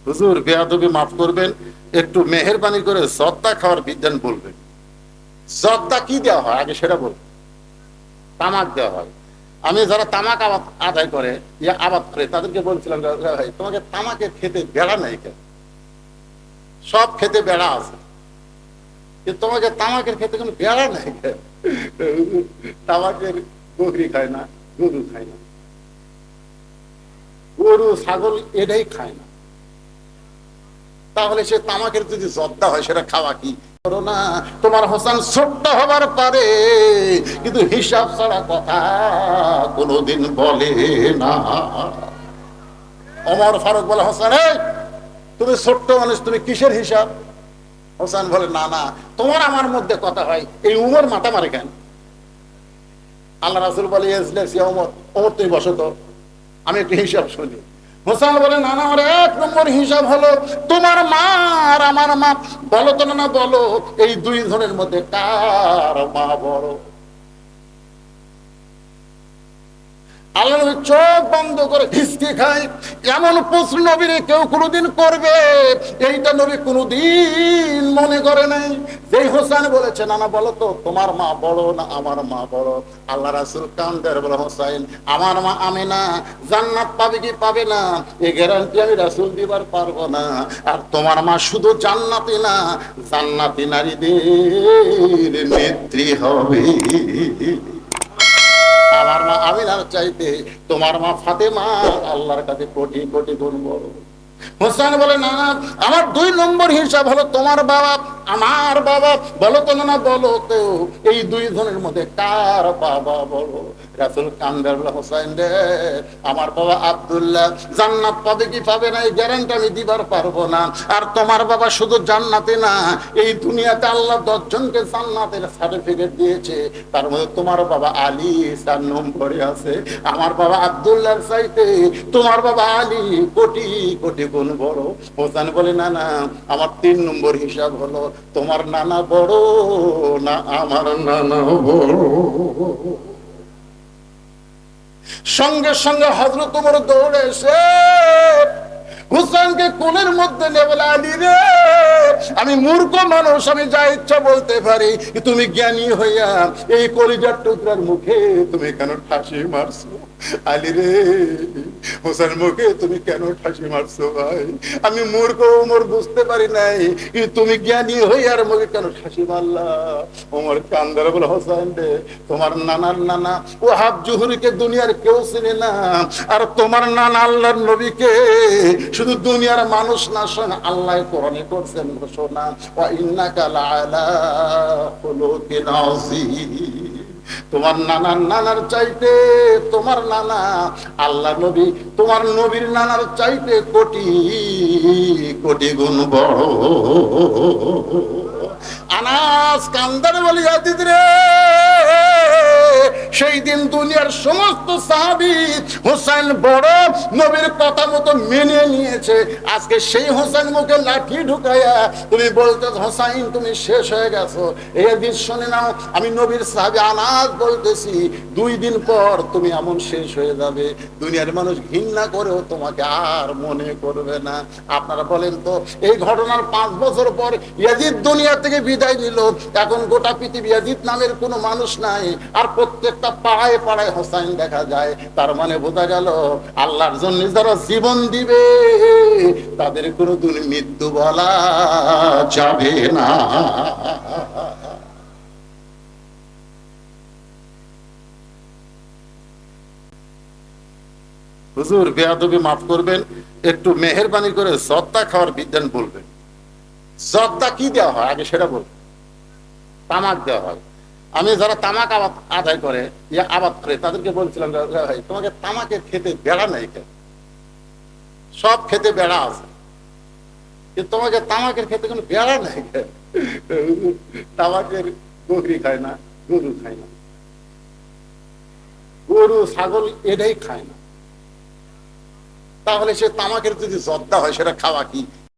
হুজুর বেয়াদবি মাফ করবেন, একটু মেহেরবানি করে জর্দা খাওয়ার বিধান বলবেন। জর্দা কি দেওয়া হয় আগে সেটা বলবেন। তামাক দেওয়া হয়। আমি যারা তামাক আদায় করে আবাদ করে তাদেরকে বলছিলাম, ভাই তোমাকে তামাকের খেতে বেড়া নাই কেন? সব খেতে বেড়া আছে, কিন্তু তোমাকে তামাকের খেতে কোনো বেড়া নাই কেন? তামাকের বকরি খায় না, গরু খায় না, গরু ছাগল এটাই খায় না, তাহলে সে তামাকের যদি জর্দা হয় সেটা খাওয়া কি? না, তোমার হোসেন ছোট্ট হবার পারে, কিন্তু হিসাব ছাড়া কথা কোনোদিন বলে না। ওমর ফারুক বলে, হোসেন তুমি ছোট্ট মানুষ, তুমি কিসের হিসাব? হোসেন বলে, না না, তোমার আমার মধ্যে কথা হয়, এই উমর মাথা মারে কেন? আল্লাহ রাসূল বলে, ওমর, ওমর তুমি বসো তো, আমি একটু হিসাব শুনি। হোসেন বলে, না না, আমার এক নম্বর হিসাব হলো তোমার মা আর আমার মা। বলো তো না, বলো এই দুই জনের মধ্যে কার মা বড়? আল্লাহ নবী চোখ বন্ধ করে হিসকি খায়। এমন প্রশ্ন নবীরে কেউ কোনোদিন করবে এইটা নবী কোনোদিন মনে করে নাই। যেই হোসেন বলেছে, না না, বলো তো তোমার মা বড় না আমার মা বড়? আল্লাহ রাসূল কান্দের বলে, হোসেন আমার মা আমিনা জান্নাত পাবে কি পাবে না এই গ্যারান্টি আমি রাসূল দিবার পারবো না। আর তোমার মা শুধু জান্নাতি না, জান্নাতি নারীদের নেত্রী হবে। আমার মা আমিনার চাইতে তোমার মা ফাতেমা আল্লাহর কাছে কোটি কোটি গুণ বড়। হোসেন বলে, না না, আমার দুই নম্বর হিসাব হলো তোমার বাবা আমার বাবা। বলো তো না, বলো তো এই দুই জনের মধ্যে কার বাবা বড়? রাসূল কান্দার বলে, হোসেন রে, আমার বাবা আব্দুল্লাহ জান্নাত পাবে কি পাবে না এই গ্যারান্টি আমি দিবার পারবো না। আর তোমার বাবা শুধু জান্নাতে না, এই দুনিয়াতে আল্লাহ 10 জনকে জান্নাতের সার্টিফিকেট দিয়েছে, তার মধ্যে তোমার বাবা আলী 4 নম্বরে আছে। আমার বাবা আব্দুল্লাহর চাইতে তোমার বাবা আলী কোটি কোটি গুণ বড়। হোসেন বলে, না না, আমার 3 নম্বর হিসাব হলো তোমার নানা বড় না আমার নানা বড়। সঙ্গে সঙ্গে হযরত ওমর দৌড়ে এসে হুসেনকে কোলের মধ্যে নিয়ে বলে, আলী রে, আমি মূর্খ মানুষ, আমি যা ইচ্ছা বলতে পারি, তুমি জ্ঞানী হইয়া এই কলিজার টুকরার মুখে তুমি কেন ঠাসি মারছো? আলী রে, হোসেন মুখে তুমি কেন ঠাসি মারছো? ভাই আমি মূর্খ ওমর, বুঝতে পারি নাই, তুমি জ্ঞানী হইয়ার মুখে কেন ঠাসি মারলা? ওমর কান্দার বলে, হোসেন রে, তোমার নানার নানা ওয়াহাব জুহরিকে দুনিয়ার কেউ চিনে না, আর তোমার নানা আল্লাহর নবীকে শুধু দুনিয়ার মানুষ না, শোনা আল্লাহ কোরআনে করছেন ঘোষণা, ওয়া ইন্নাকা লাআলা খুলুকিন আযীম। তোমার নানার নানার চাইতে তোমার নানা আল্লাহ নবী তোমার নবীর নানার চাইতে কোটি কোটি গুণ বড়। আনাস কান্দার বলি, আজিজ রে, সেই দিন দুনিয়ার সমস্ত সাহাবী হোসেন বড় নবীর কথা মতো মেনে নিয়েছে। আজকে সেই হোসেন মুখে লাঠি ঢুকাইয়া তুমি বলতে, হোসেন তুমি শেষ হয়ে গেছো। এই হাদিস শুনে নাও, আমি নবীর সাহাবী আনাস বলতেছি, 2 দিন পর তুমি এমন শেষ হয়ে যাবে, দুনিয়ার মানুষ ঘৃণা করেও তোমাকে আর মনে করবে না। আপনারা বলেন তো, এই ঘটনার 5 বছর পর ইয়াজিদ দুনিয়া থেকে বিদায় নিল, এখন গোটা পৃথিবী ইয়াজিদ নামের কোনো মানুষ নাই, আর প্রত্যেকটা পাড়ায় পাড়ায় হোসেন দেখা যায়। তার মানে বোঝা গেল, আল্লাহর জন্য যারা জীবন দিবে তাদের কোনোদিন মৃত্যু বলা যাবে না। হুজুর বেয়াদবি মাফ করবেন, একটু মেহেরবানি করে জর্দা খাওয়ার বিধান বলবেন। জর্দা কি দেওয়া হয় আগে সেটা বলবেন। তামাক দেওয়া হয়। আমি যারা তামাক আদায় করে আবাদ করে তাদেরকে বলছিলাম, ভাই তোমাকে তামাকের খেতে বেড়া নাই কেন? সব খেতে বেড়া আছে, কিন্তু তোমাকে তামাকের খেতে কোনো বেড়া নাই কেন? তামাকের বকরি খায় না, গরু খায় না, গরু ছাগল এটাই খায় না, তাহলে সে তামাকের যদি জর্দা হয় সেটা খাওয়া কি?